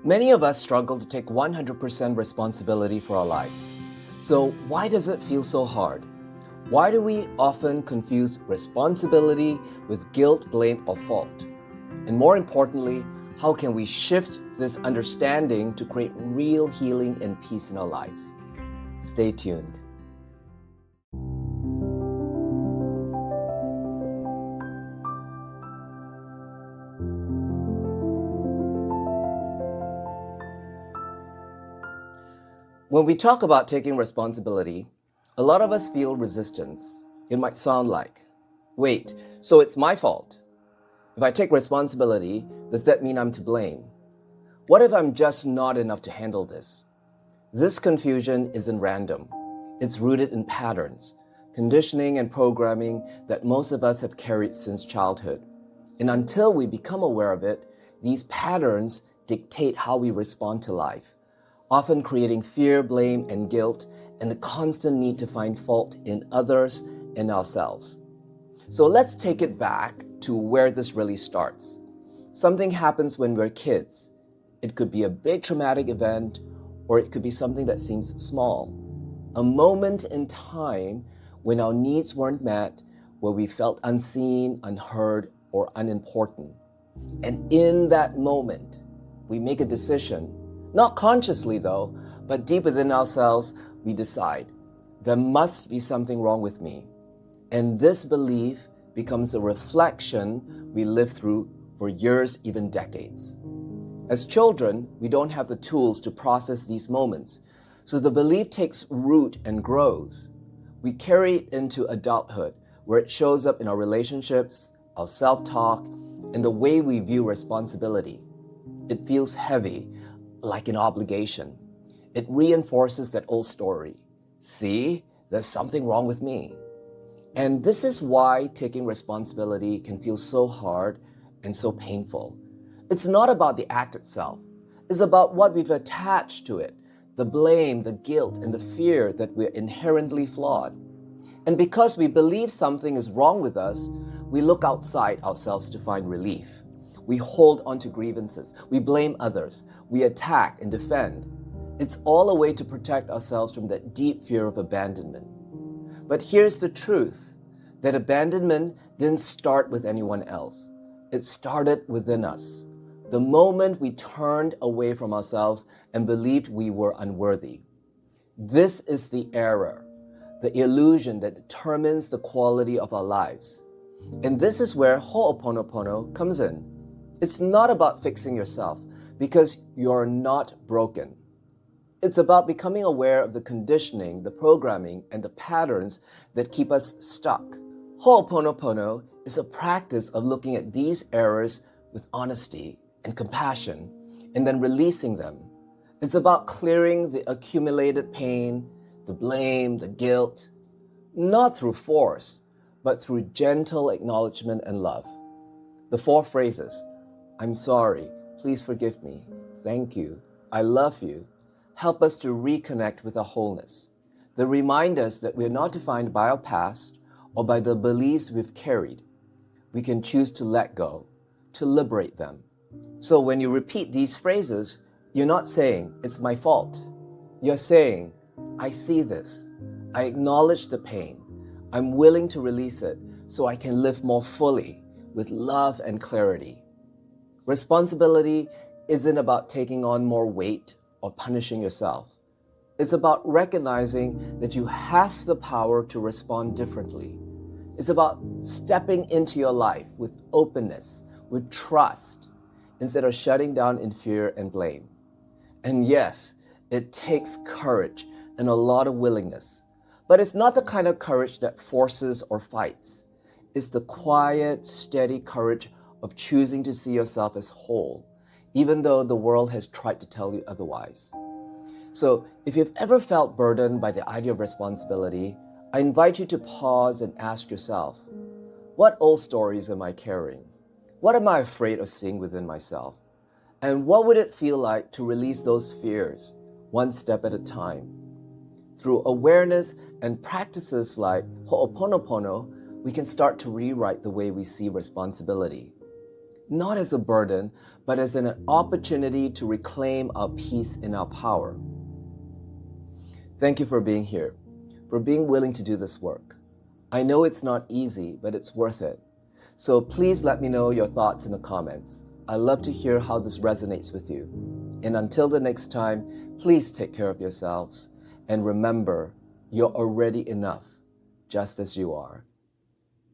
Many of us struggle to take 100% responsibility for our lives. So why does it feel so hard? Why do we often confuse responsibility with guilt, blame, or fault? And more importantly, how can we shift this understanding to create real healing and peace in our lives? Stay tuned. When we talk about taking responsibility, a lot of us feel resistance. It might sound like, wait, so it's my fault. If I take responsibility, does that mean I'm to blame? What if I'm just not enough to handle this? This confusion isn't random. It's rooted in patterns, conditioning and programming that most of us have carried since childhood. And until we become aware of it, these patterns dictate how we respond to life, often creating fear, blame, and guilt, and the constant need to find fault in others and ourselves. So let's take it back to where this really starts. Something happens when we're kids. It could be a big traumatic event, or it could be something that seems small. A moment in time when our needs weren't met, where we felt unseen, unheard, or unimportant. And in that moment, we make a decision. Not consciously though, but deep within ourselves, we decide, there must be something wrong with me. And this belief becomes a reflection we live through for years, even decades. As children, we don't have the tools to process these moments, so the belief takes root and grows. We carry it into adulthood, where it shows up in our relationships, our self-talk, and the way we view responsibility. It feels heavy, like an obligation. It reinforces that old story. See, there's something wrong with me. And this is why taking responsibility can feel so hard and so painful. It's not about the act itself. It's about what we've attached to it, the blame, the guilt, and the fear that we're inherently flawed. And because we believe something is wrong with us, we look outside ourselves to find relief. We hold on to grievances. We blame others. We attack and defend. It's all a way to protect ourselves from that deep fear of abandonment. But here's the truth, that abandonment didn't start with anyone else. It started within us. The moment we turned away from ourselves and believed we were unworthy. This is the error, the illusion that determines the quality of our lives. And this is where Ho'oponopono comes in. It's not about fixing yourself, because you're not broken. It's about becoming aware of the conditioning, the programming, and the patterns that keep us stuck. Ho'oponopono is a practice of looking at these errors with honesty and compassion, and then releasing them. It's about clearing the accumulated pain, the blame, the guilt, not through force, but through gentle acknowledgement and love. The 4 phrases: I'm sorry, please forgive me, thank you, I love you, help us to reconnect with our wholeness. They remind us that we are not defined by our past or by the beliefs we've carried. We can choose to let go, to liberate them. So when you repeat these phrases, you're not saying, it's my fault. You're saying, I see this. I acknowledge the pain. I'm willing to release it so I can live more fully with love and clarity. Responsibility isn't about taking on more weight or punishing yourself. It's about recognizing that you have the power to respond differently. It's about stepping into your life with openness, with trust, instead of shutting down in fear and blame. And yes, it takes courage and a lot of willingness. But it's not the kind of courage that forces or fights. It's the quiet, steady courage of choosing to see yourself as whole, even though the world has tried to tell you otherwise. So if you've ever felt burdened by the idea of responsibility, I invite you to pause and ask yourself, what old stories am I carrying? What am I afraid of seeing within myself? And what would it feel like to release those fears, one step at a time? Through awareness and practices like Ho'oponopono, we can start to rewrite the way we see responsibility. not as a burden, but as an opportunity to reclaim our peace and our power. Thank you for being here, for being willing to do this work. I know it's not easy, but it's worth it. So please let me know your thoughts in the comments. I love to hear how this resonates with you. And until the next time, please take care of yourselves. And remember, you're already enough, just as you are.